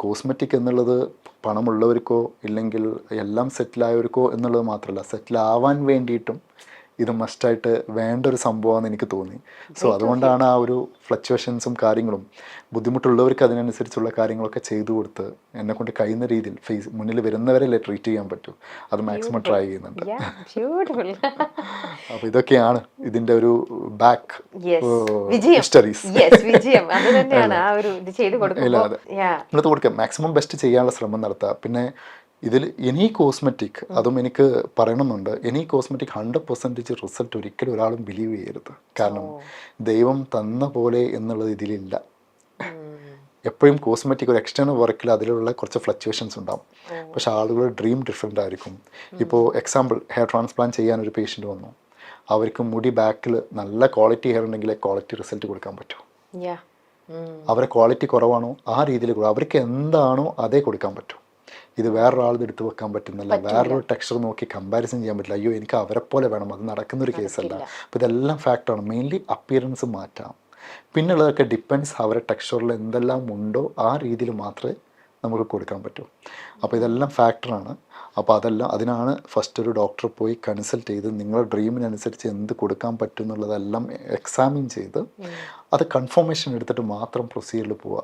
Cosmetic എന്നുള്ളത് പണമുള്ളവർക്കോ ഇല്ലെങ്കിൽ എല്ലാം സെറ്റിലായവർക്കോ എന്നുള്ളത് മാത്രമല്ല, സെറ്റിലാവാൻ വേണ്ടിയിട്ടും ഇത് മസ്റ്റായിട്ട് വേണ്ട ഒരു സംഭവമാണെന്ന് എനിക്ക് തോന്നി. സോ അതുകൊണ്ടാണ് ആ ഒരു ഫ്ലക്ച്വേഷൻസും കാര്യങ്ങളും ബുദ്ധിമുട്ടുള്ളവർക്ക് അതിനനുസരിച്ചുള്ള കാര്യങ്ങളൊക്കെ ചെയ്തു കൊടുത്ത് എന്നെക്കൊണ്ട് കഴിയുന്ന രീതിയിൽ മുന്നിൽ വരുന്നവരല്ലേ ട്രീറ്റ് ചെയ്യാൻ പറ്റൂ, അത് മാക്സിമം ട്രൈ ചെയ്യുന്നുണ്ട്. ബ്യൂട്ടിഫുൾ. അപ്പോൾ ഇതൊക്കെയാണ് ഇതിൻ്റെ ഒരു ബാക്ക് വിജയം. ഹിസ്റ്ററീസ്. വിജയം അത് തന്നെയാണ് ആ ഒരു ഇത് ചെയ്ത് കൊടുക്കുമ്പോൾ. ഇന്നത്തെ കൊടുക്കുക മാക്സിമം ബെസ്റ്റ് ചെയ്യാനുള്ള ശ്രമം നടത്തുക. പിന്നെ ഇതിൽ എനി കോസ്മെറ്റിക്, അതും എനിക്ക് പറയണമെന്നുണ്ട്, എനി കോസ്മെറ്റിക് 100% റിസൾട്ട് ഒരിക്കലും ഒരാളും ബിലീവ് ചെയ്യരുത്. കാരണം ദൈവം തന്ന പോലെ എന്നുള്ളത് ഇതിലില്ല. എപ്പോഴും കോസ്മെറ്റിക് ഒരു എക്സ്റ്റേണൽ വർക്കിൽ അതിലുള്ള കുറച്ച് ഫ്ലക്ച്വേഷൻസ് ഉണ്ടാവും. പക്ഷെ ആളുകളുടെ ഡ്രീം ഡിഫറെൻ്റ് ആയിരിക്കും. ഇപ്പോൾ എക്സാമ്പിൾ ഹെയർ ട്രാൻസ്പ്ലാന്റ് ചെയ്യാൻ ഒരു പേഷ്യൻ്റ് വന്നു, അവർക്ക് മുടി ബാക്കിൽ നല്ല ക്വാളിറ്റി ഹെയർ ഉണ്ടെങ്കിലേ ക്വാളിറ്റി റിസൾട്ട് കൊടുക്കാൻ പറ്റൂ. അവരെ ക്വാളിറ്റി കുറവാണോ ആ രീതിയിൽ അവർക്ക് എന്താണോ അതേ കൊടുക്കാൻ പറ്റൂ. ഇത് വേറൊരാളത് എടുത്ത് വെക്കാൻ പറ്റുന്നില്ല, വേറൊരു ടെക്സ്ചർ നോക്കി കമ്പാരിസൺ ചെയ്യാൻ പറ്റില്ല. അയ്യോ എനിക്ക് അവരെ പോലെ വേണം, അത് നടക്കുന്നൊരു കേസല്ല. അപ്പോൾ ഇതെല്ലാം ഫാക്ടറാണ്. മെയിൻലി അപ്പിയറൻസ് മാറ്റാം, പിന്നുള്ളതൊക്കെ ഡിപ്പെൻഡ്സ് അവരുടെ ടെക്സ്ചറിൽ എന്തെല്ലാം ഉണ്ടോ ആ രീതിയിൽ മാത്രമേ നമുക്ക് കൊടുക്കാൻ പറ്റൂ. അപ്പോൾ ഇതെല്ലാം ഫാക്ടറാണ്. അപ്പോൾ അതിനാണ് ഫസ്റ്റ് ഒരു ഡോക്ടറെ പോയി കൺസൾട്ട് ചെയ്ത് നിങ്ങളുടെ ഡ്രീമിനനുസരിച്ച് എന്ത് കൊടുക്കാൻ പറ്റും എന്നുള്ളതെല്ലാം എക്സാമിൻ ചെയ്ത് അത് കൺഫർമേഷൻ എടുത്തിട്ട് മാത്രം പ്രൊസീജിയറിൽ പോവുക.